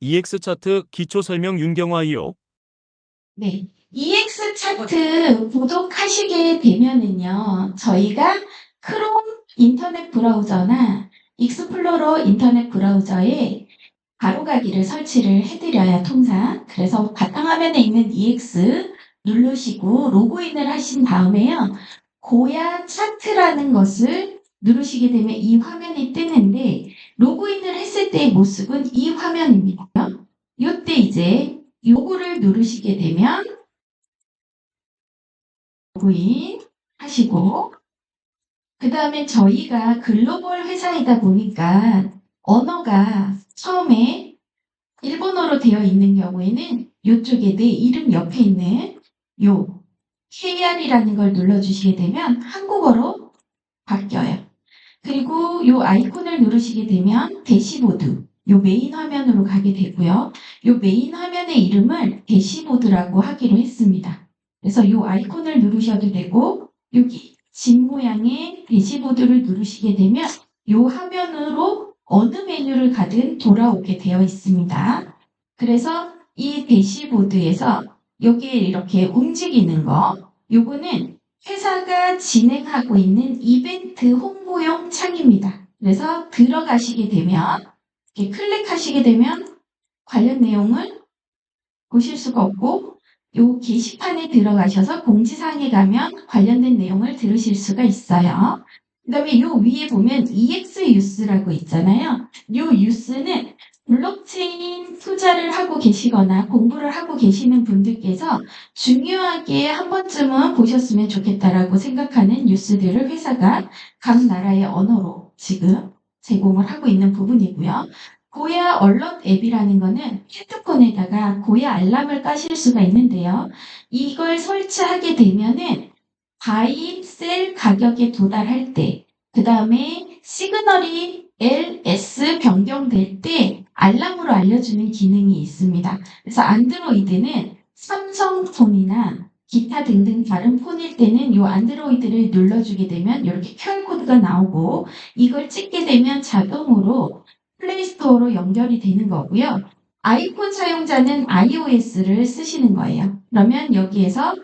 EX 차트 기초 설명 윤경화이요. 네. EX 차트 구독하시게 되면은요, 저희가 크롬 인터넷 브라우저나 익스플로러 인터넷 브라우저에 바로가기를 설치를 해드려요, 통상. 그래서 바탕화면에 있는 EX 누르시고 로그인을 하신 다음에요, 고야 차트라는 것을 누르시게 되면 이 화면이 뜨는데, 로그인을 했을 때의 모습은 이 화면입니다. 이때 이제 요거를 누르시게 되면 로그인 하시고, 그 다음에 저희가 글로벌 회사이다 보니까 언어가 처음에 일본어로 되어 있는 경우에는 이쪽에 내 이름 옆에 있는 요 KR이라는 걸 눌러주시게 되면 한국어로 바뀌어요. 그리고 요 아이콘을 누르시게 되면 대시보드, 요 메인 화면으로 가게 되고요. 요 메인 화면의 이름을 대시보드라고 하기로 했습니다. 그래서 요 아이콘을 누르셔도 되고, 여기 집 모양의 대시보드를 누르시게 되면 요 화면으로 어느 메뉴를 가든 돌아오게 되어 있습니다. 그래서 이 대시보드에서 여기에 이렇게 움직이는 거, 요거는 회사가 진행하고 있는 이벤트 홍보용 창입니다. 그래서 들어가시게 되면, 이렇게 클릭하시게 되면 관련 내용을 보실 수가 없고, 요 게시판에 들어가셔서 공지사항에 가면 관련된 내용을 들으실 수가 있어요. 그 다음에 요 위에 보면 EX 뉴스라고 있잖아요. 요 뉴스는 블록체인 투자를 하고 계시거나 공부를 하고 계시는 분들께서 중요하게 한 번쯤은 보셨으면 좋겠다라고 생각하는 뉴스들을 회사가 각 나라의 언어로 지금 제공을 하고 있는 부분이고요. 고야 얼럿 앱이라는 거는 핸드폰에다가 고야 알람을 까실 수가 있는데요. 이걸 설치하게 되면은 바이, 셀 가격에 도달할 때, 그 다음에 시그널이 LS 변경될 때 알람으로 알려주는 기능이 있습니다. 그래서 안드로이드는 삼성폰이나 기타 등등 다른 폰일 때는 이 안드로이드를 눌러주게 되면 이렇게 QR코드가 나오고, 이걸 찍게 되면 자동으로 플레이스토어로 연결이 되는 거고요. 아이폰 사용자는 iOS를 쓰시는 거예요. 그러면 여기에서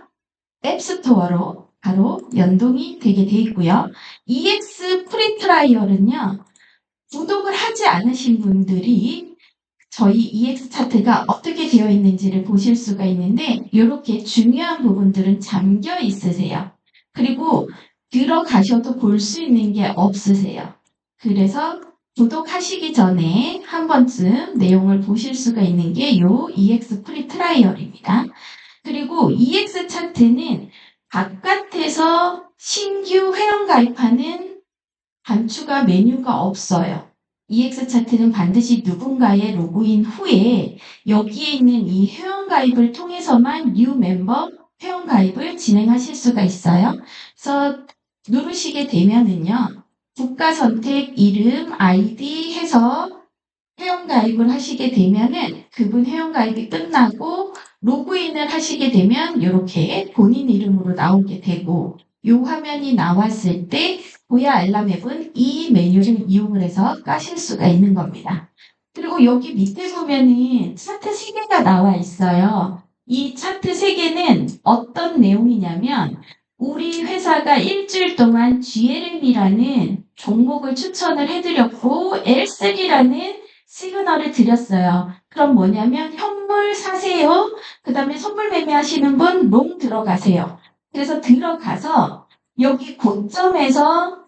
앱스토어로 바로 연동이 되게 돼 있고요. EX 프리트라이얼은요, 구독을 하지 않으신 분들이 저희 EX 차트가 어떻게 되어 있는지를 보실 수가 있는데, 이렇게 중요한 부분들은 잠겨 있으세요. 그리고 들어가셔도 볼 수 있는 게 없으세요. 그래서 구독하시기 전에 한 번쯤 내용을 보실 수가 있는 게 요 EX 프리 트라이얼입니다. 그리고 EX 차트는 바깥에서 신규 회원 가입하는 단추가 메뉴가 없어요. EX 차트는 반드시 누군가의 로그인 후에 여기에 있는 이 회원 가입을 통해서만 뉴 멤버 회원 가입을 진행하실 수가 있어요. 그래서 누르시게 되면은요, 국가 선택, 이름, 아이디 해서 회원 가입을 하시게 되면은 그분 회원 가입이 끝나고 로그인을 하시게 되면 이렇게 본인 이름으로 나오게 되고, 이 화면이 나왔을 때 고야 알람 앱은 이 메뉴를 이용을 해서 까실 수가 있는 겁니다. 그리고 여기 밑에 보면은 차트 3개가 나와 있어요. 이 차트 3개는 어떤 내용이냐면, 우리 회사가 일주일 동안 GLM이라는 종목을 추천을 해드렸고 L3라는 시그널을 드렸어요. 그럼 뭐냐면 현물 사세요. 그 다음에 선물 매매하시는 분 롱 들어가세요. 그래서 들어가서 여기 고점에서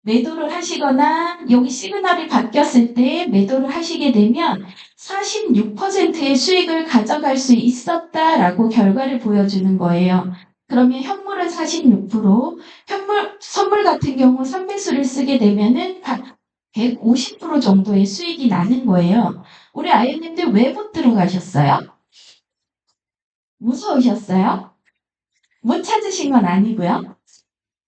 매도를 하시거나 여기 시그널이 바뀌었을 때 매도를 하시게 되면 46%의 수익을 가져갈 수 있었다라고 결과를 보여주는 거예요. 그러면 현물은 46%, 선물 같은 경우 3배수를 쓰게 되면은 150% 정도의 수익이 나는 거예요. 우리 아이님들 왜 못 들어가셨어요? 무서우셨어요? 못 찾으신 건 아니고요.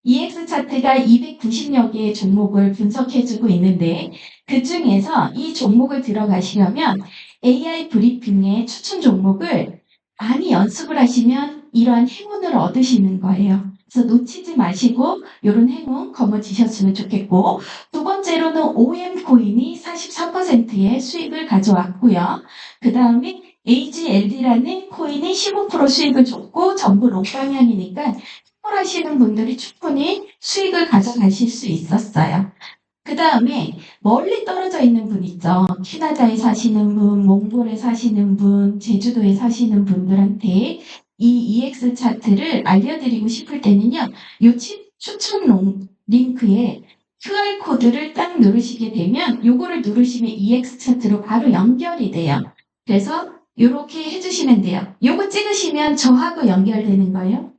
EX 차트가 290여 개의 종목을 분석해주고 있는데, 그 중에서 이 종목을 들어가시려면 AI 브리핑의 추천 종목을 많이 연습을 하시면 이러한 행운을 얻으시는 거예요. 그래서 놓치지 마시고 요런 행운 거머쥐셨으면 좋겠고, 두 번째로는 OM 코인이 44%의 수익을 가져왔고요. 그 다음에 AGLD라는 코인이 15% 수익을 줬고 전부 롱방향이니까 하시는 분들이 충분히 수익을 가져가실 수 있었어요. 그 다음에 멀리 떨어져 있는 분 있죠. 캐나다에 사시는 분, 몽골에 사시는 분, 제주도에 사시는 분들한테 이 EX 차트를 알려드리고 싶을 때는요. 요 추천 링크에 QR코드를 딱 누르시게 되면 요거를 누르시면 EX 차트로 바로 연결이 돼요. 그래서 요렇게 해주시면 돼요. 요거 찍으시면 저하고 연결되는 거예요.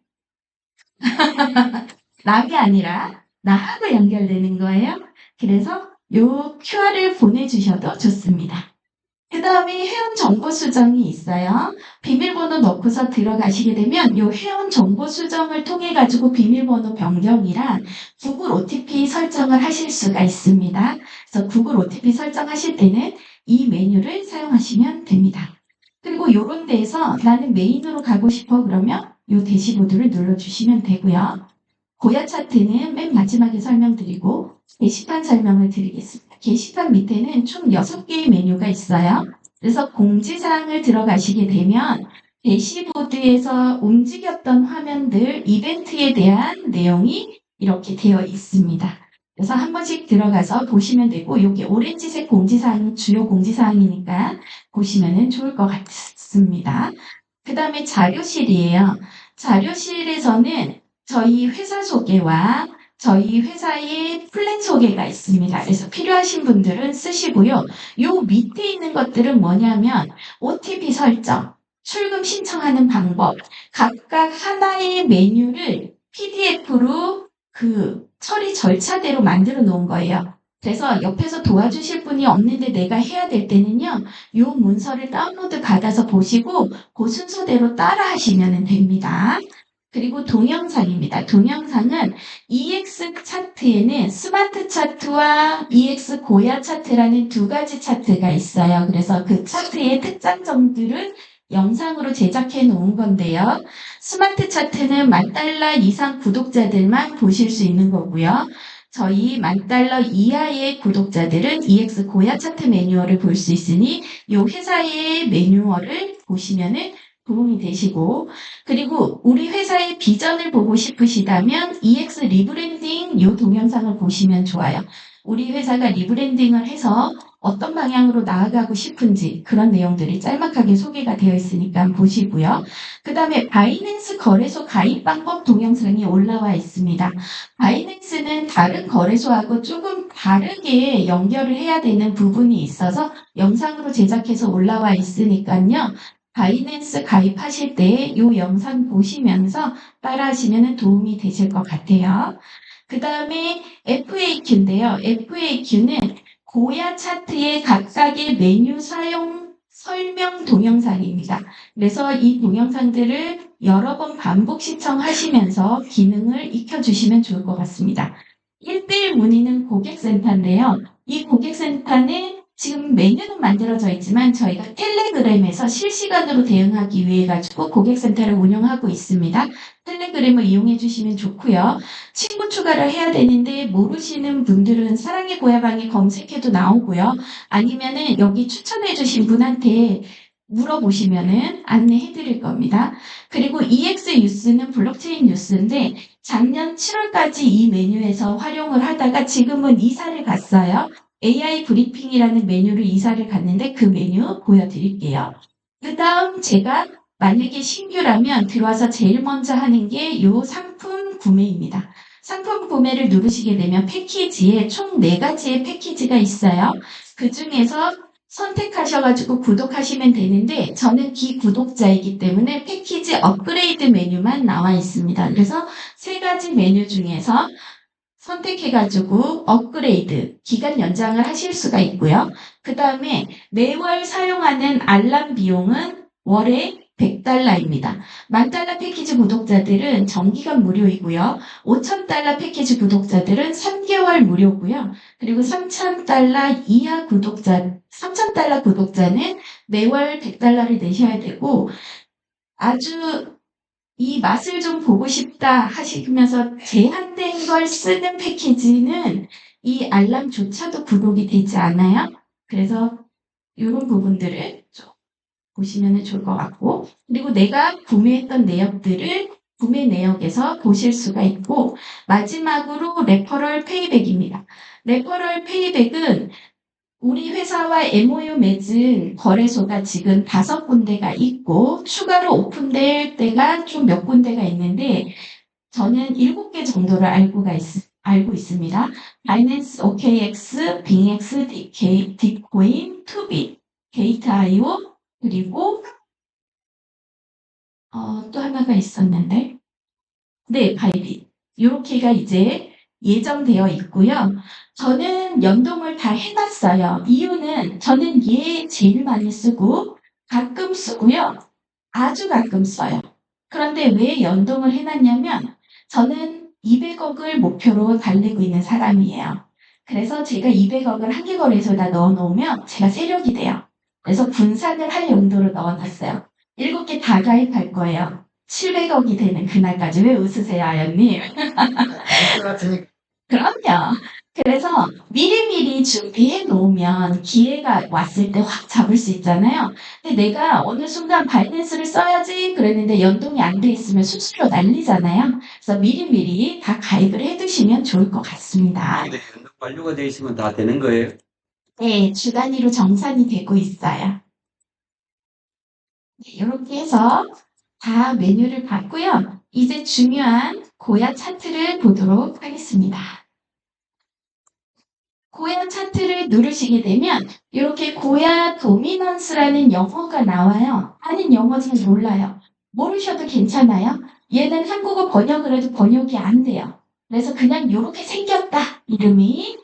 남이 아니라 나하고 연결되는 거예요. 그래서 요 QR을 보내주셔도 좋습니다. 그 다음에 회원 정보 수정이 있어요. 비밀번호 넣고서 들어가시게 되면 요 회원 정보 수정을 통해 가지고 비밀번호 변경이랑 구글 OTP 설정을 하실 수가 있습니다. 그래서 구글 OTP 설정하실 때는 이 메뉴를 사용하시면 됩니다. 그리고 요런 데에서 나는 메인으로 가고 싶어 그러면 요 대시보드를 눌러주시면 되고요. 고야 차트는 맨 마지막에 설명드리고 게시판 설명을 드리겠습니다. 게시판 밑에는 총 6개의 메뉴가 있어요. 그래서 공지사항을 들어가시게 되면 대시보드에서 움직였던 화면들, 이벤트에 대한 내용이 이렇게 되어 있습니다. 그래서 한 번씩 들어가서 보시면 되고 여기 오렌지색 공지사항이 주요 공지사항이니까 보시면 좋을 것 같습니다. 그 다음에 자료실이에요. 자료실에서는 저희 회사 소개와 저희 회사의 플랜 소개가 있습니다. 그래서 필요하신 분들은 쓰시고요. 요 밑에 있는 것들은 뭐냐면 OTP 설정, 출금 신청하는 방법, 각각 하나의 메뉴를 PDF로 그 처리 절차대로 만들어 놓은 거예요. 그래서 옆에서 도와주실 분이 없는데 내가 해야 될 때는요. 요 문서를 다운로드 받아서 보시고 그 순서대로 따라 하시면 됩니다. 그리고 동영상입니다. 동영상은 EX 차트에는 스마트 차트와 EX 고야 차트라는 두 가지 차트가 있어요. 그래서 그 차트의 특장점들을 영상으로 제작해 놓은 건데요. 스마트 차트는 $10,000 이상 구독자들만 보실 수 있는 거고요. 저희 $10,000 이하의 구독자들은 EX 고야 차트 매뉴얼을 볼 수 있으니 이 회사의 매뉴얼을 보시면은 도움이 되시고, 그리고 우리 회사의 비전을 보고 싶으시다면 EX 리브랜딩 이 동영상을 보시면 좋아요. 우리 회사가 리브랜딩을 해서 어떤 방향으로 나아가고 싶은지 그런 내용들이 짤막하게 소개가 되어 있으니까 보시고요. 그 다음에 바이낸스 거래소 가입 방법 동영상이 올라와 있습니다. 바이낸스는 다른 거래소하고 조금 다르게 연결을 해야 되는 부분이 있어서 영상으로 제작해서 올라와 있으니까요. 바이낸스 가입하실 때 이 영상 보시면서 따라 하시면 도움이 되실 것 같아요. 그 다음에 FAQ인데요. FAQ는 고야 차트의 각각의 메뉴 사용 설명 동영상입니다. 그래서 이 동영상들을 여러 번 반복 시청하시면서 기능을 익혀주시면 좋을 것 같습니다. 1대1 문의는 고객센터인데요. 이 고객센터는 지금 메뉴는 만들어져 있지만 저희가 텔레그램에서 실시간으로 대응하기 위해 가지고 고객센터를 운영하고 있습니다. 텔레그램을 이용해 주시면 좋고요. 친구 추가를 해야 되는데 모르시는 분들은 사랑의 고야방에 검색해도 나오고요. 아니면은 여기 추천해 주신 분한테 물어보시면은 안내해 드릴 겁니다. 그리고 EX 뉴스는 블록체인 뉴스인데 작년 7월까지 이 메뉴에서 활용을 하다가 지금은 이사를 갔어요. AI 브리핑이라는 메뉴를 이사를 갔는데 그 메뉴 보여드릴게요. 그 다음 제가 만약에 신규라면 들어와서 제일 먼저 하는 게 이 상품 구매입니다. 상품 구매를 누르시게 되면 패키지에 총 4가지의 패키지가 있어요. 그 중에서 선택하셔가지고 구독하시면 되는데 저는 기구독자이기 때문에 패키지 업그레이드 메뉴만 나와 있습니다. 그래서 3가지 메뉴 중에서 선택해가지고 업그레이드, 기간 연장을 하실 수가 있고요. 그 다음에 매월 사용하는 알람 비용은 월에 $100입니다. $10,000 패키지 구독자들은 정기간 무료이고요. $5,000 패키지 구독자들은 3개월 무료고요. 그리고 $3,000 이하 구독자, $3,000 구독자는 매월 $100를 내셔야 되고 아주 이 맛을 좀 보고 싶다 하시면서 제한된 걸 쓰는 패키지는 이 알람조차도 구독이 되지 않아요. 그래서 이런 부분들을 좀 보시면 좋을 것 같고, 그리고 내가 구매했던 내역들을 구매 내역에서 보실 수가 있고, 마지막으로 레퍼럴 페이백입니다. 레퍼럴 페이백은 우리 회사와 MOU 맺은 거래소가 지금 5군데가 있고 추가로 오픈될 때가 좀 몇 군데가 있는데 저는 7개 정도를 알고 있습니다. 바이낸스, OKX, 빙엑스, 딥코인, 투빗, 게이트.io 그리고 또 하나가 있었는데 네, 바이빗. 요렇게가 이제 예정되어 있고요. 저는 연동을 다 해놨어요. 이유는 저는 얘 제일 많이 쓰고 가끔 쓰고요. 아주 가끔 써요. 그런데 왜 연동을 해놨냐면 저는 200억을 목표로 달리고 있는 사람이에요. 그래서 제가 200억을 한 개 거래소에다 넣어놓으면 제가 세력이 돼요. 그래서 분산을 할 용도로 넣어놨어요. 7개 다 가입할 거예요. 700억이 되는 그날까지. 왜 웃으세요, 아연님? 같으니까. 그럼요. 그래서 미리미리 준비해 놓으면 기회가 왔을 때 확 잡을 수 있잖아요. 근데 내가 어느 순간 바이낸스를 써야지 그랬는데 연동이 안 돼 있으면 수수료 날리잖아요. 그래서 미리미리 다 가입을 해 두시면 좋을 것 같습니다. 근데 연동 완료가 돼 있으면 다 되는 거예요? 네, 주 단위로 정산이 되고 있어요. 네, 이렇게 해서 다 메뉴를 봤고요. 이제 중요한 고야 차트를 보도록 하겠습니다. 고야 차트를 누르시게 되면 이렇게 고야 도미넌스라는 영어가 나와요. 아는 영어 잘 몰라요. 모르셔도 괜찮아요. 얘는 한국어 번역을 해도 번역이 안 돼요. 그래서 그냥 이렇게 생겼다. 이름이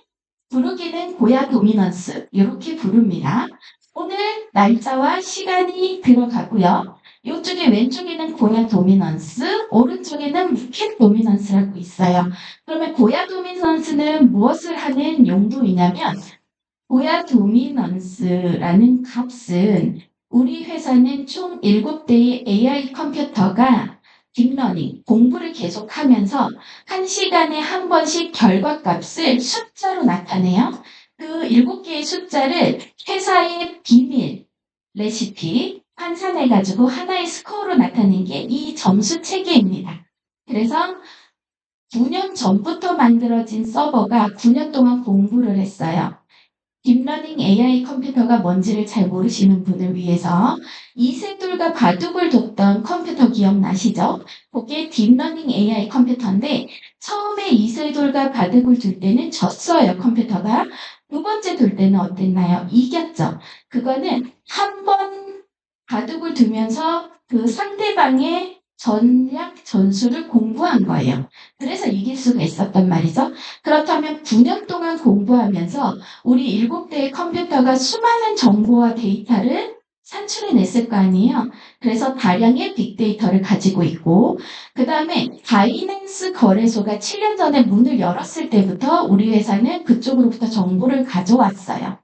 부르기는 고야 도미넌스 이렇게 부릅니다. 오늘 날짜와 시간이 들어가고요. 이쪽에 왼쪽에는 고야 도미넌스, 오른쪽에는 무켓 도미넌스라고 있어요. 그러면 고야 도미넌스는 무엇을 하는 용도이냐면 고야 도미넌스라는 값은 우리 회사는 총 7대의 AI 컴퓨터가 딥러닝, 공부를 계속하면서 1시간에 한 번씩 결과값을 숫자로 나타내요. 그 7개의 숫자를 회사의 비밀, 레시피, 환산해가지고 하나의 스코어로 나타낸 게 이 점수 체계입니다. 그래서 9년 전부터 만들어진 서버가 9년 동안 공부를 했어요. 딥러닝 AI 컴퓨터가 뭔지를 잘 모르시는 분을 위해서 이세돌과 바둑을 뒀던 컴퓨터 기억나시죠? 그게 딥러닝 AI 컴퓨터인데 처음에 이세돌과 바둑을 둘 때는 졌어요, 컴퓨터가. 두 번째 둘 때는 어땠나요? 이겼죠. 그거는 한 번 바둑을 두면서 그 상대방의 전략, 전술을 공부한 거예요. 그래서 이길 수가 있었단 말이죠. 그렇다면 9년 동안 공부하면서 우리 7대의 컴퓨터가 수많은 정보와 데이터를 산출해냈을 거 아니에요. 그래서 다량의 빅데이터를 가지고 있고 그 다음에 바이낸스 거래소가 7년 전에 문을 열었을 때부터 우리 회사는 그쪽으로부터 정보를 가져왔어요.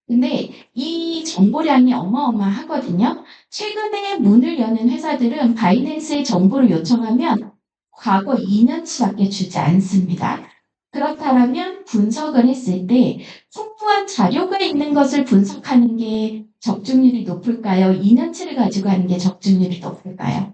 근데 이 정보량이 어마어마하거든요. 최근에 문을 여는 회사들은 바이낸스에 정보를 요청하면 과거 2년치밖에 주지 않습니다. 그렇다면 분석을 했을 때 풍부한 자료가 있는 것을 분석하는 게 적중률이 높을까요? 2년치를 가지고 하는 게 적중률이 높을까요?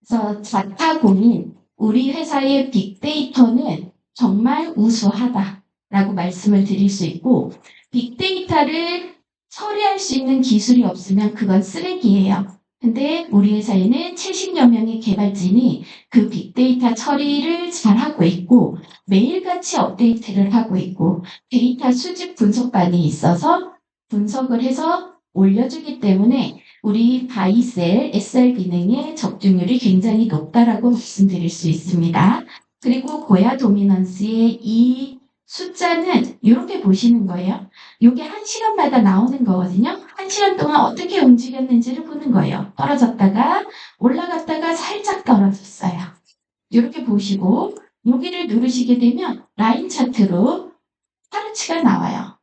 그래서 자타공인 우리 회사의 빅데이터는 정말 우수하다라고 말씀을 드릴 수 있고 빅데이터를 처리할 수 있는 기술이 없으면 그건 쓰레기예요. 근데 우리 회사에는 70여 명의 개발진이 그 빅데이터 처리를 잘하고 있고 매일같이 업데이트를 하고 있고 데이터 수집 분석반이 있어서 분석을 해서 올려주기 때문에 우리 바이셀 SR 기능의 적중률이 굉장히 높다라고 말씀드릴 수 있습니다. 그리고 고야 도미넌스의 이 숫자는 이렇게 보시는 거예요. 이게 1시간마다 나오는 거거든요. 1시간 동안 어떻게 움직였는지를 보는 거예요. 떨어졌다가 올라갔다가 살짝 떨어졌어요. 이렇게 보시고 여기를 누르시게 되면 라인 차트로 하루치가 나와요.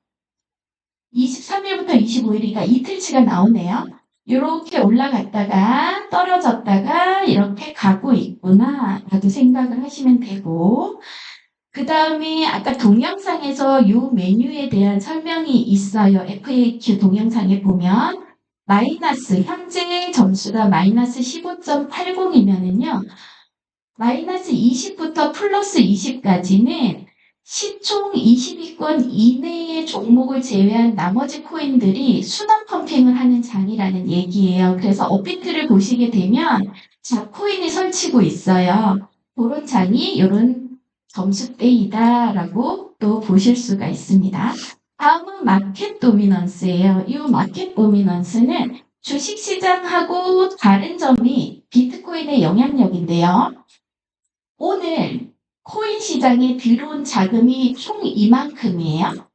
23일부터 25일이니까 이틀치가 나오네요. 이렇게 올라갔다가 떨어졌다가 이렇게 가고 있구나 라고 생각을 하시면 되고, 그 다음에 아까 동영상에서 이 메뉴에 대한 설명이 있어요. FAQ 동영상에 보면 마이너스, 현재 점수가 마이너스 15.80이면은요, 마이너스 20부터 플러스 20까지는 시총 20위권 이내의 종목을 제외한 나머지 코인들이 순환 펌핑을 하는 장이라는 얘기예요. 그래서 업비트를 보시게 되면 잡코인이 설치고 있어요. 그런 장이 이런 점수대이다라고 또 보실 수가 있습니다. 다음은 마켓 도미넌스예요. 이 마켓 도미넌스는 주식시장하고 다른 점이 비트코인의 영향력인데요. 오늘 코인 시장에 들어온 자금이 총 이만큼이에요.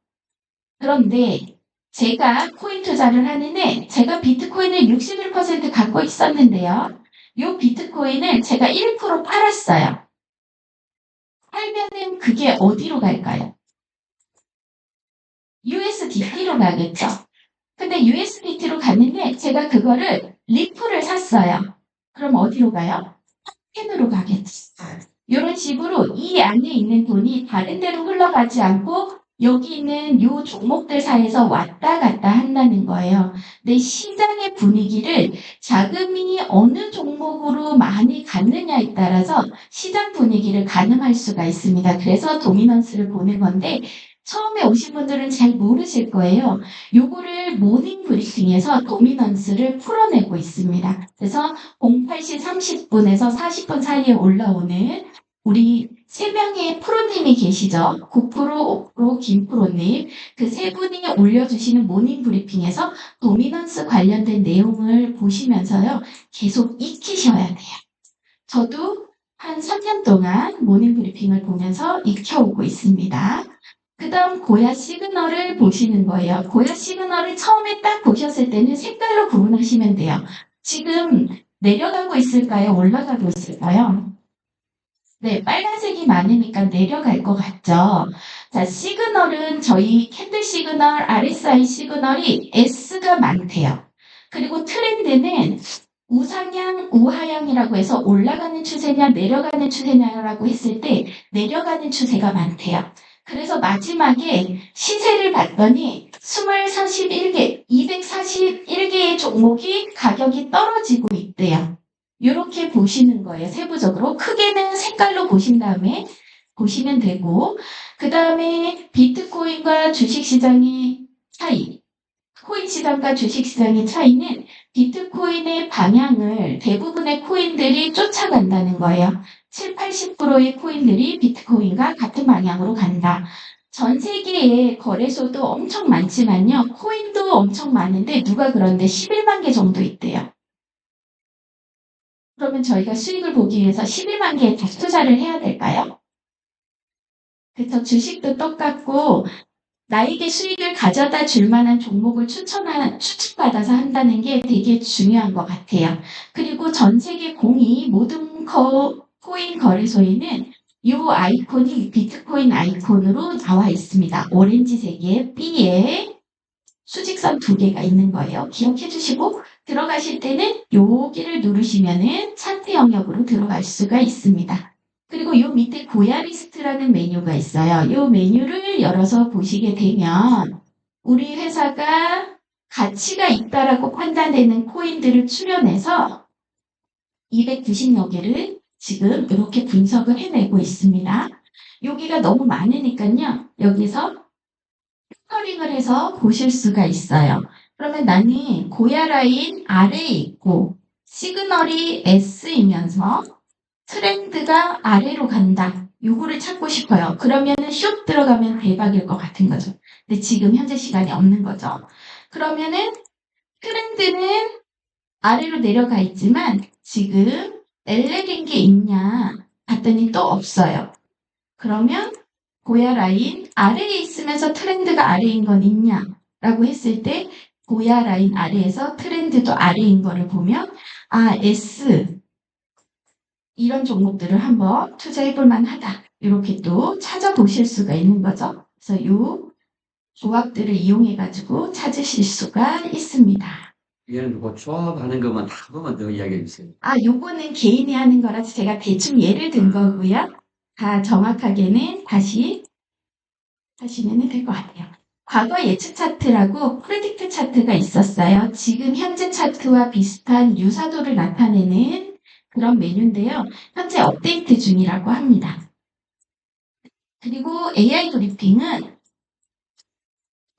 그런데 제가 코인 투자를 하는데 제가 비트코인을 61% 갖고 있었는데요. 이 비트코인을 제가 1% 팔았어요. 팔면은 그게 어디로 갈까요? USDT로 가겠죠. 근데 USDT로 갔는데 제가 그거를 리플을 샀어요. 그럼 어디로 가요? 펜으로 가겠죠. 이런 식으로 이 안에 있는 돈이 다른 데로 흘러가지 않고 여기 있는 요 종목들 사이에서 왔다 갔다 한다는 거예요. 근데 시장의 분위기를 자금이 어느 종목으로 많이 갔느냐에 따라서 시장 분위기를 가늠할 수가 있습니다. 그래서 도미넌스를 보는 건데 처음에 오신 분들은 잘 모르실 거예요. 요거를 모닝 브리핑에서 도미넌스를 풀어내고 있습니다. 그래서 08시 30분에서 40분 사이에 올라오는 우리 3명의 프로님이 계시죠. 고프로, 옥프로, 김프로님. 그 3분이 올려주시는 모닝 브리핑에서 도미넌스 관련된 내용을 보시면서요. 계속 익히셔야 돼요. 저도 한 3년 동안 모닝 브리핑을 보면서 익혀오고 있습니다. 그 다음 고야 시그널을 보시는 거예요. 고야 시그널을 처음에 딱 보셨을 때는 색깔로 구분하시면 돼요. 지금 내려가고 있을까요? 올라가고 있을까요? 네, 빨간색이 많으니까 내려갈 것 같죠? 자, 시그널은 저희 캔들 시그널, RSI 시그널이 S가 많대요. 그리고 트렌드는 우상향, 우하향이라고 해서 올라가는 추세냐, 내려가는 추세냐라고 했을 때 내려가는 추세가 많대요. 그래서 마지막에 시세를 봤더니 241개, 241개의 종목이 가격이 떨어지고 있대요. 이렇게 보시는 거예요. 세부적으로. 크게는 색깔로 보신 다음에 보시면 되고, 그 다음에 비트코인과 주식시장의 차이, 코인 시장과 주식시장의 차이는 비트코인의 방향을 대부분의 코인들이 쫓아간다는 거예요. 7, 80%의 코인들이 비트코인과 같은 방향으로 간다. 전 세계에 거래소도 엄청 많지만요. 코인도 엄청 많은데 누가 그런데 11만 개 정도 있대요. 그러면 저희가 수익을 보기 위해서 11만 개에 다 투자를 해야 될까요? 그래서 주식도 똑같고 나에게 수익을 가져다 줄 만한 종목을 추천받아서 한다는 게 되게 중요한 것 같아요. 그리고 전 세계 공이 모든 코인 거래소에는 이 아이콘이 비트코인 아이콘으로 나와 있습니다. 오렌지색의 B에 수직선 2개가 있는 거예요. 기억해 주시고 들어가실 때는 여기를 누르시면은 차트 영역으로 들어갈 수가 있습니다. 그리고 이 밑에 고야 리스트라는 메뉴가 있어요. 이 메뉴를 열어서 보시게 되면 우리 회사가 가치가 있다라고 판단되는 코인들을 추려내서 290여 개를 지금 이렇게 분석을 해내고 있습니다. 여기가 너무 많으니까요. 여기서 필터링을 해서 보실 수가 있어요. 그러면 나는 고야 라인 아래에 있고 시그널이 S이면서 트렌드가 아래로 간다. 요거를 찾고 싶어요. 그러면은 숏 들어가면 대박일 것 같은 거죠. 근데 지금 현재 시간이 없는 거죠. 그러면은 트렌드는 아래로 내려가 있지만 지금 엘레긴 게 있냐 봤더니 또 없어요. 그러면 고야 라인 아래에 있으면서 트렌드가 아래인 건 있냐 라고 했을 때 고야 라인 아래에서 트렌드도 아래인 거를 보면 아 S 이런 종목들을 한번 투자해 볼 만하다. 이렇게 또 찾아보실 수가 있는 거죠. 그래서 이 조합들을 이용해 가지고 찾으실 수가 있습니다. 얘는 뭐 조합하는 것만 한 번만 더 이야기해 주세요. 요거는 개인이 하는 거라서 제가 대충 예를 든 거고요. 다 정확하게는 다시 하시면 될 것 같아요. 과거 예측 차트라고 프레딕트 차트가 있었어요. 지금 현재 차트와 비슷한 유사도를 나타내는 그런 메뉴인데요. 현재 업데이트 중이라고 합니다. 그리고 AI 브리핑은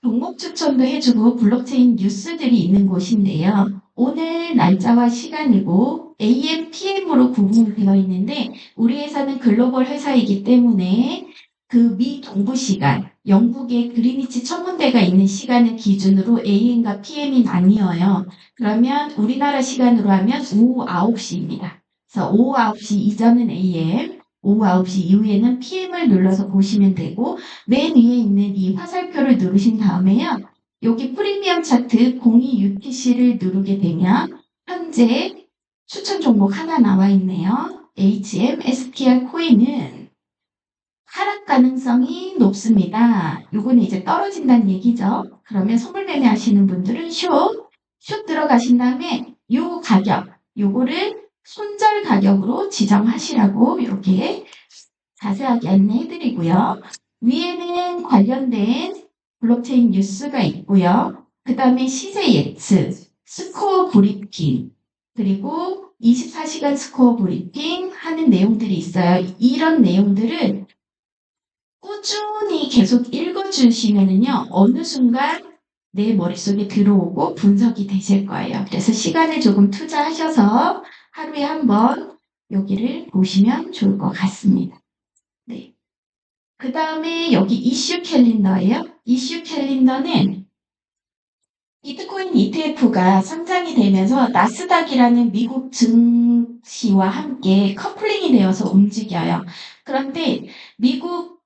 종목 추천도 해주고 블록체인 뉴스들이 있는 곳인데요. 오늘 날짜와 시간이고 AM, PM으로 구분되어 있는데 우리 회사는 글로벌 회사이기 때문에 그 미 동부 시간, 영국의 그리니치 천문대가 있는 시간을 기준으로 AM과 PM이 나뉘어요. 그러면 우리나라 시간으로 하면 오후 9시입니다. 그래서 오후 9시 이전은 AM, 오후 9시 이후에는 PM을 눌러서 보시면 되고 맨 위에 있는 이 화살표를 누르신 다음에요. 여기 프리미엄 차트 02 UTC를 누르게 되면 현재 추천 종목 하나 나와 있네요. HM, STR 코인은 하락 가능성이 높습니다. 요거는 이제 떨어진다는 얘기죠. 그러면 선물 매매 하시는 분들은 숏 들어가신 다음에 요 가격, 요거를 손절 가격으로 지정하시라고 이렇게 자세하게 안내해 드리고요. 위에는 관련된 블록체인 뉴스가 있고요. 그 다음에 시세 예측, 스코어 브리핑, 그리고 24시간 스코어 브리핑 하는 내용들이 있어요. 이런 내용들을 꾸준히 계속 읽어주시면은요, 어느 순간 내 머릿속에 들어오고 분석이 되실 거예요. 그래서 시간을 조금 투자하셔서 하루에 한 번 여기를 보시면 좋을 것 같습니다. 네. 그 다음에 여기 이슈 캘린더예요. 이슈 캘린더는 비트코인 ETF가 상장이 되면서 나스닥이라는 미국 증시와 함께 커플링이 되어서 움직여요. 그런데 미국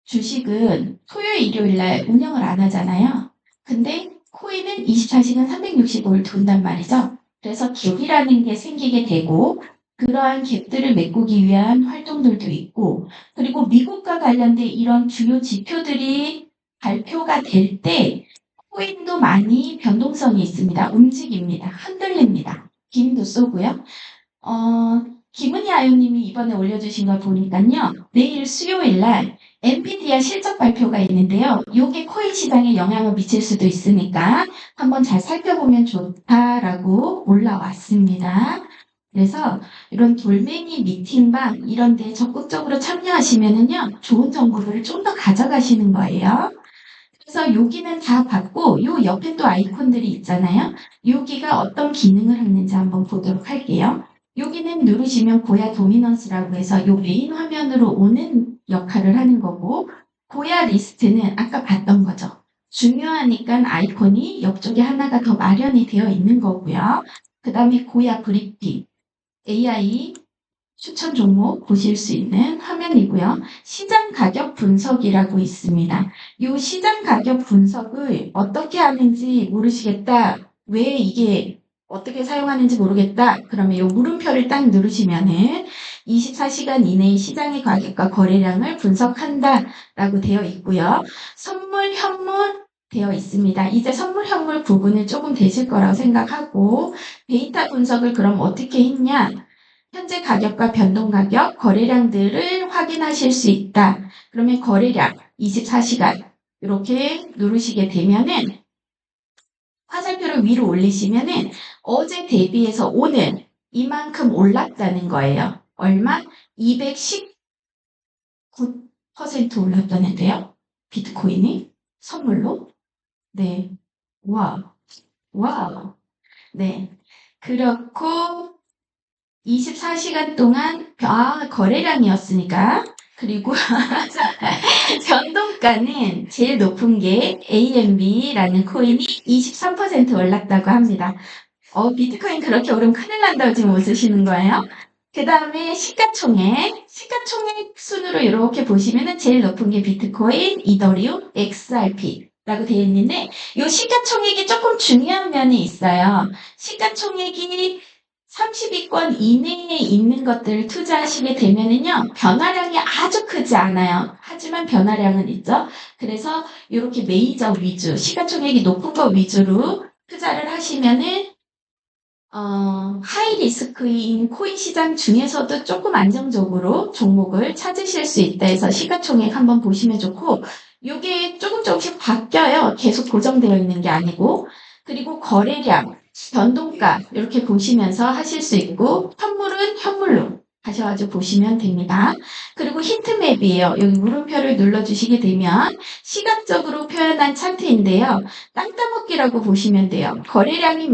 주식은 토요일, 일요일 날 운영을 안 하잖아요. 근데 코인은 24시간 365일 돈단 말이죠. 그래서 갭이라는 게 생기게 되고 그러한 갭들을 메꾸기 위한 활동들도 있고 그리고 미국과 관련된 이런 주요 지표들이 발표가 될 때 코인도 많이 변동성이 있습니다. 움직입니다. 흔들립니다. 빔도 쏘고요. 김은희 아유님이 이번에 올려주신 걸 보니까요. 내일 수요일 날 엔비디아 실적 발표가 있는데요. 이게 코인 시장에 영향을 미칠 수도 있으니까 한번 잘 살펴보면 좋다라고 올라왔습니다. 그래서 이런 돌멩이 미팅방 이런 데 적극적으로 참여하시면은요. 좋은 정보들을 좀 더 가져가시는 거예요. 그래서 여기는 다 봤고 요 옆에 또 아이콘들이 있잖아요. 여기가 어떤 기능을 하는지 한번 보도록 할게요. 여기는 누르시면 고야 도미넌스라고 해서 요 메인 화면으로 오는 역할을 하는 거고 고야 리스트는 아까 봤던 거죠. 중요하니까 아이콘이 옆쪽에 하나가 더 마련이 되어 있는 거고요. 그 다음에 고야 브리핑, AI 추천 종목 보실 수 있는 화면이고요. 시장 가격 분석이라고 있습니다. 이 시장 가격 분석을 어떻게 하는지 모르시겠다. 왜 이게 어떻게 사용하는지 모르겠다. 그러면 이 물음표를 딱 누르시면은 24시간 이내의 시장의 가격과 거래량을 분석한다 라고 되어 있고요. 선물, 현물 되어 있습니다. 이제 선물, 현물 부분을 조금 되실 거라고 생각하고 데이터 분석을 그럼 어떻게 했냐? 현재 가격과 변동 가격, 거래량들을 확인하실 수 있다. 그러면 거래량 24시간 이렇게 누르시게 되면은 화살표를 위로 올리시면은 어제 대비해서 오늘 이만큼 올랐다는 거예요. 얼마? 219% 올랐다는데요. 비트코인이 선물로. 네. 와우. 네. 그렇고 24시간 동안 거래량이었으니까 그리고 변동가는 제일 높은 게 AMB라는 코인이 23% 올랐다고 합니다. 비트코인 그렇게 오르면 큰일 난다고 지금 웃으시는 거예요? 그 다음에 시가총액 순으로 이렇게 보시면은 제일 높은 게 비트코인, 이더리움, XRP라고 되어 있는데 이 시가총액이 조금 중요한 면이 있어요. 시가총액이 30위권 이내에 있는 것들을 투자하시게 되면은요, 변화량이 아주 크지 않아요. 하지만 변화량은 있죠. 그래서 이렇게 메이저 위주, 시가총액이 높은 거 위주로 투자를 하시면은 하이 리스크인 코인 시장 중에서도 조금 안정적으로 종목을 찾으실 수 있다 해서 시가총액 한번 보시면 좋고, 요게 조금씩 바뀌어요. 계속 고정되어 있는 게 아니고. 그리고 거래량, 변동가 이렇게 보시면서 하실 수 있고, 현물은 현물로 가셔가지고 보시면 됩니다. 그리고 힌트맵이에요. 여기 물음표를 눌러주시게 되면 시각적으로 표현한 차트인데요. 땅 따먹기라고 보시면 돼요. 거래량이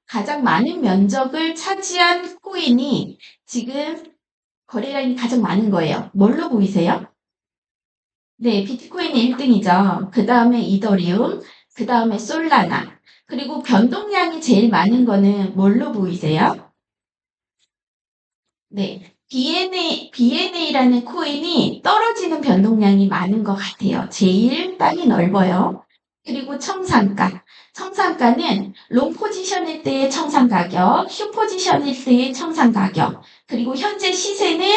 가장 많은 면적을 차지한 코인이 지금 거래량이 가장 많은 거예요. 뭘로 보이세요? 네, 비트코인이 1등이죠. 그 다음에 이더리움, 그 다음에 솔라나. 그리고 변동량이 제일 많은 거는 뭘로 보이세요? 네, BNA라는 코인이 떨어지는 변동량이 많은 것 같아요. 제일 땅이 넓어요. 그리고 청산가. 청산가는 롱 포지션일 때의 청산 가격, 숏 포지션일 때의 청산 가격, 그리고 현재 시세는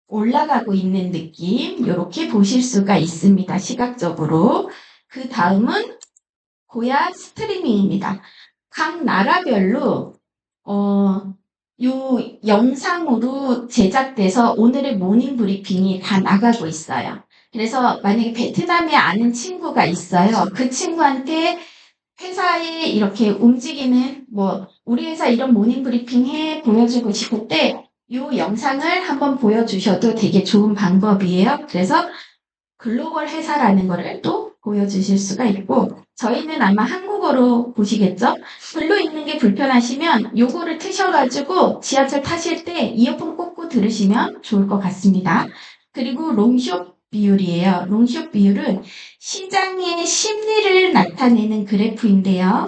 올라가고 있는 느낌, 이렇게 보실 수가 있습니다. 시각적으로. 그 다음은 고야 스트리밍입니다. 각 나라별로 요 영상으로 제작돼서 오늘의 모닝 브리핑이 다 나가고 있어요. 그래서 만약에 베트남에 아는 친구가 있어요. 그 친구한테 회사에 이렇게 움직이는 우리 회사 이런 모닝 브리핑 해 보여주고 싶을 때 요 영상을 한번 보여주셔도 되게 좋은 방법이에요. 그래서 글로벌 회사라는 거를 또 보여주실 수가 있고, 저희는 아마 한국어로 보시겠죠? 글로 읽는 게 불편하시면 요거를 트셔가지고 지하철 타실 때 이어폰 꽂고 들으시면 좋을 것 같습니다. 그리고 롱숏 비율이에요. 롱숏 비율은 시장의 심리를 나타내는 그래프인데요.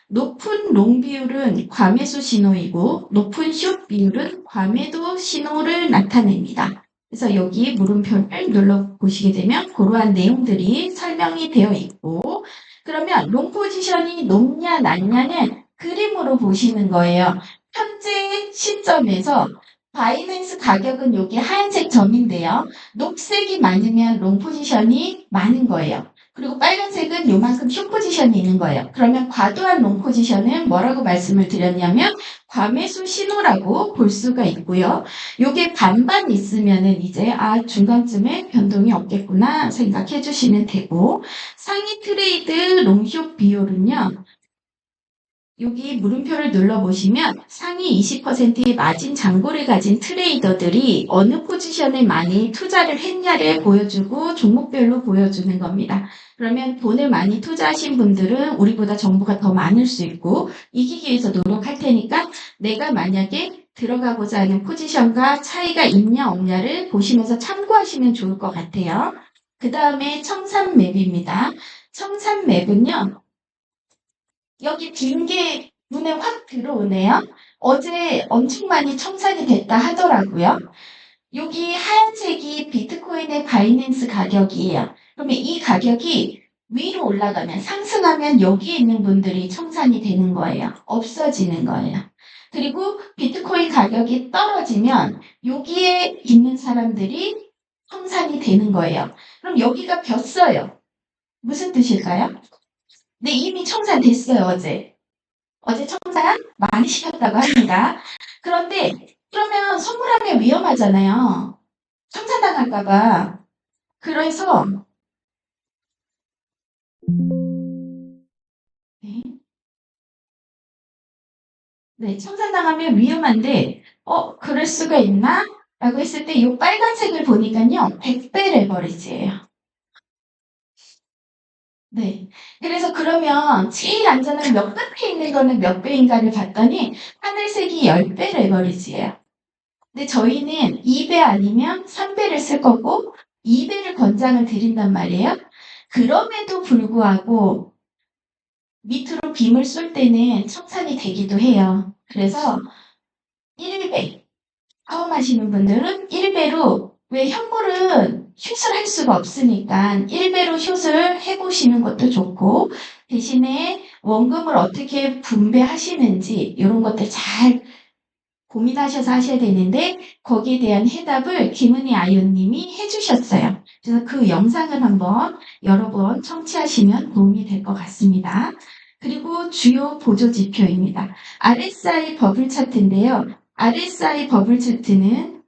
높은 롱 비율은 과매수 신호이고 높은 숏 비율은 과매도 신호를 나타냅니다. 그래서 여기 물음표를 눌러보시게 되면 그러한 내용들이 설명이 되어 있고, 그러면 롱 포지션이 높냐 낮냐는 그림으로 보시는 거예요. 현재 시점에서 바이낸스 가격은 여기 하얀색 점인데요. 녹색이 많으면 롱 포지션이 많은 거예요. 그리고 빨간색은 요만큼 숏 포지션이 있는 거예요. 그러면 과도한 롱 포지션은 뭐라고 말씀을 드렸냐면 과매수 신호라고 볼 수가 있고요. 요게 반반 있으면은 이제 중간쯤에 변동이 없겠구나 생각해 주시면 되고, 상위 트레이드 롱숏 비율은요. 여기 물음표를 눌러보시면 상위 20%의 마진 잔고를 가진 트레이더들이 어느 포지션에 많이 투자를 했냐를 보여주고 종목별로 보여주는 겁니다. 그러면 돈을 많이 투자하신 분들은 우리보다 정보가 더 많을 수 있고 이기기 위해서 노력할 테니까 내가 만약에 들어가고자 하는 포지션과 차이가 있냐 없냐를 보시면서 참고하시면 좋을 것 같아요. 그 다음에 청산 맵입니다. 청산 맵은요. 여기 빈 게 눈에 확 들어오네요. 어제 엄청 많이 청산이 됐다 하더라고요. 여기 하얀색이 비트코인의 바이낸스 가격이에요. 그러면 이 가격이 위로 올라가면 상승하면 여기 있는 분들이 청산이 되는 거예요. 없어지는 거예요. 그리고 비트코인 가격이 떨어지면 여기에 있는 사람들이 청산이 되는 거예요. 그럼 여기가 꼈어요. 무슨 뜻일까요? 네, 이미 청산됐어요, 어제. 어제 청산 많이 시켰다고 합니다. 그런데, 그러면 선물하면 위험하잖아요. 청산당할까봐. 그래서, 네, 네, 청산당하면 위험한데, 그럴 수가 있나? 라고 했을 때, 이 빨간색을 보니까요, 100배 레버리지예요. 네. 그래서 그러면 제일 안전한 몇 끝에 있는 거는 몇 배인가를 봤더니 하늘색이 10배 레버리지예요. 근데 저희는 2배 아니면 3배를 쓸 거고 2배를 권장을 드린단 말이에요. 그럼에도 불구하고 밑으로 빔을 쏠 때는 청산이 되기도 해요. 그래서 1배, 처음 하시는 분들은 1배로, 왜 현물은 슛을 할 수가 없으니까 1배로 슛을 해보시는 것도 좋고, 대신에 원금을 어떻게 분배하시는지 이런 것들 잘 고민하셔서 하셔야 되는데 거기에 대한 해답을 김은희 아이오님이 해주셨어요. 그래서 그 영상을 한번 여러 번 청취하시면 도움이 될 것 같습니다. 그리고 주요 보조 지표입니다. RSI 버블 차트인데요. RSI 버블 차트는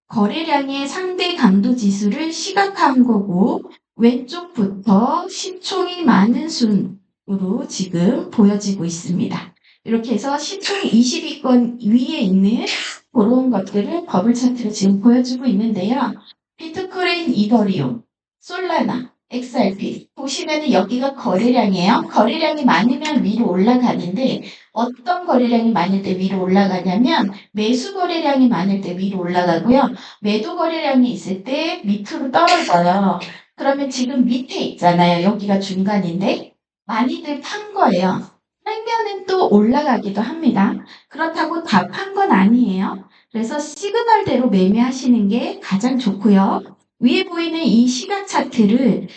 거래량의 상대 강도 지수를 시각화한 거고 왼쪽부터 시총이 많은 순으로 지금 보여지고 있습니다. 이렇게 해서 시총이 20위권 위에 있는 그런 것들을 버블 차트로 지금 보여주고 있는데요. 비트코인, 이더리움, 솔라나, XRP 보시면은 여기가 거래량이에요. 거래량이 많으면 위로 올라가는데 어떤 거래량이 많을 때 위로 올라가냐면 매수 거래량이 많을 때 위로 올라가고요. 매도 거래량이 있을 때 밑으로 떨어져요. 그러면 지금 밑에 있잖아요. 여기가 중간인데 많이들 판 거예요. 팔면은 또 올라가기도 합니다. 그렇다고 다 판 건 아니에요. 그래서 시그널대로 매매하시는 게 가장 좋고요. 위에 보이는 이 시각 차트를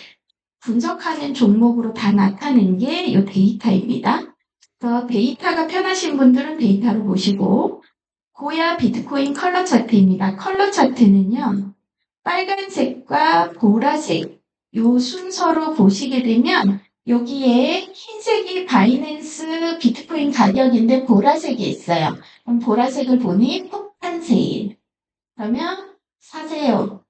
분석하는 종목으로 다 나타낸 게 이 데이터입니다. 그래서 데이터가 편하신 분들은 데이터로 보시고 고야 비트코인 컬러 차트입니다. 컬러 차트는요. 빨간색과 보라색 요 순서로 보시게 되면 여기에 흰색이 바이낸스 비트코인 가격인데 보라색이 있어요. 그럼 보라색을 보니 폭탄 세일. 그러면 사세요.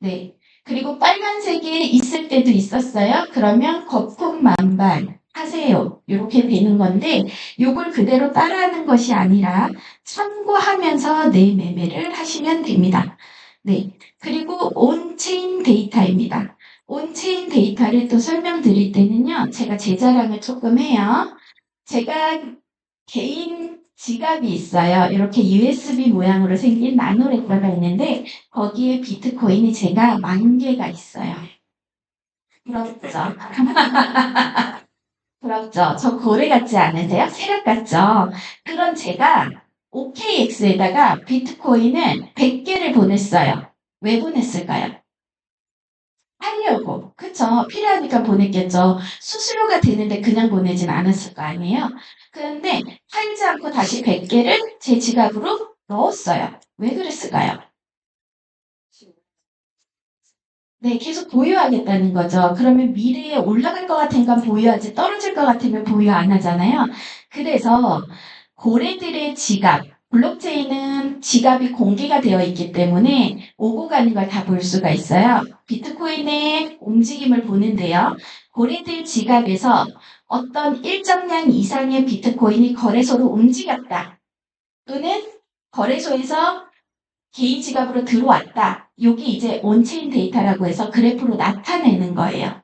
네. 그리고 빨간색이 있을 때도 있었어요. 그러면 거품 만발 하세요. 이렇게 되는 건데 요걸 그대로 따라하는 것이 아니라 참고하면서 내 매매를 하시면 됩니다. 네. 그리고 온체인 데이터입니다. 온체인 데이터를 또 설명드릴 때는요. 제가 제 자랑을 조금 해요. 제가 개인 지갑이 있어요. 이렇게 USB 모양으로 생긴 나노레터가 있는데 거기에 비트코인이 제가 10,000개가 있어요. 부럽죠? 부럽죠? 저 고래 같지 않으세요? 세력 같죠? 그런 제가 OKX에다가 비트코인을 100개를 보냈어요. 왜 보냈을까요? 하려고. 그쵸? 필요하니까 보냈겠죠. 수수료가 되는데 그냥 보내진 않았을 거 아니에요? 그런데 팔지 않고 다시 100개를 제 지갑으로 넣었어요. 왜 그랬을까요? 네, 계속 보유하겠다는 거죠. 그러면 미래에 올라갈 것 같으니까 보유하지 떨어질 것 같으면 보유 안 하잖아요. 그래서 고래들의 지갑, 블록체인은 지갑이 공개가 되어 있기 때문에 오고 가는 걸 다 볼 수가 있어요. 비트코인의 움직임을 보는데요. 고래들 지갑에서 어떤 일정량 이상의 비트코인이 거래소로 움직였다. 또는 거래소에서 개인 지갑으로 들어왔다. 여기 이제 온체인 데이터라고 해서 그래프로 나타내는 거예요.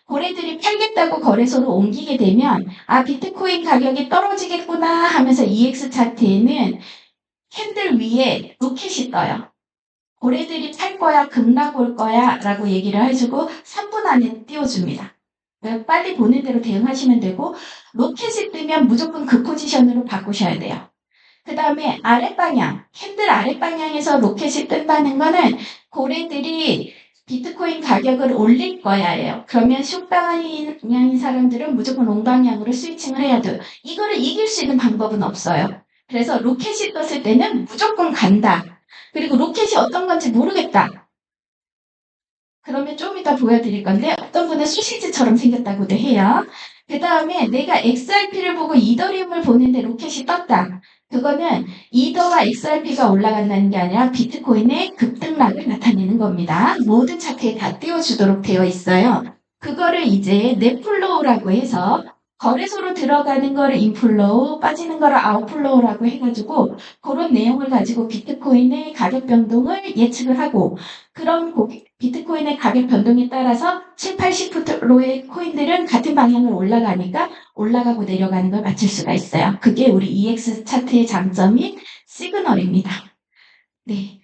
고래들이 팔겠다고 거래소로 옮기게 되면 아 비트코인 가격이 떨어지겠구나 하면서 EX 차트에는 캔들 위에 로켓이 떠요. 고래들이 팔 거야 급락 올 거야 라고 얘기를 해주고 3분 안에 띄워줍니다. 빨리 보는 대로 대응하시면 되고 로켓이 뜨면 무조건 그 포지션으로 바꾸셔야 돼요. 그 다음에 아랫방향, 캔들 아랫방향에서 로켓이 뜬다는 거는 고래들이 비트코인 가격을 올릴 거야예요. 그러면 숏방향인 사람들은 무조건 롱방향으로 스위칭을 해야 돼요. 이거를 이길 수 있는 방법은 없어요. 그래서 로켓이 떴을 때는 무조건 간다. 그리고 로켓이 어떤 건지 모르겠다. 그러면 좀 이따 보여드릴 건데 어떤 분은 소시지처럼 생겼다고도 해요. 그 다음에 내가 XRP를 보고 이더리움을 보는데 로켓이 떴다. 그거는 이더와 XRP가 올라간다는 게 아니라 비트코인의 급등락을 나타내는 겁니다. 모든 차트에 다 띄워주도록 되어 있어요. 그거를 이제 넷플로우라고 해서 거래소로 들어가는 거를 인플로우, 빠지는 거를 아웃플로우라고 해가지고 그런 내용을 가지고 비트코인의 가격 변동을 예측을 하고 그런 비트코인의 가격 변동에 따라서 7, 80%의 코인들은 같은 방향으로 올라가니까 올라가고 내려가는 걸 맞출 수가 있어요. 그게 우리 EX 차트의 장점인 시그널입니다. 네,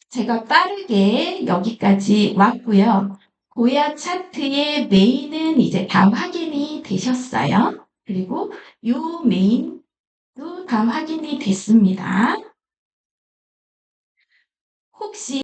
제가 빠르게 여기까지 왔고요. 고야 차트의 메인은 이제 다 확인이 되셨어요. 그리고 이 메인도 다 확인이 됐습니다. 혹시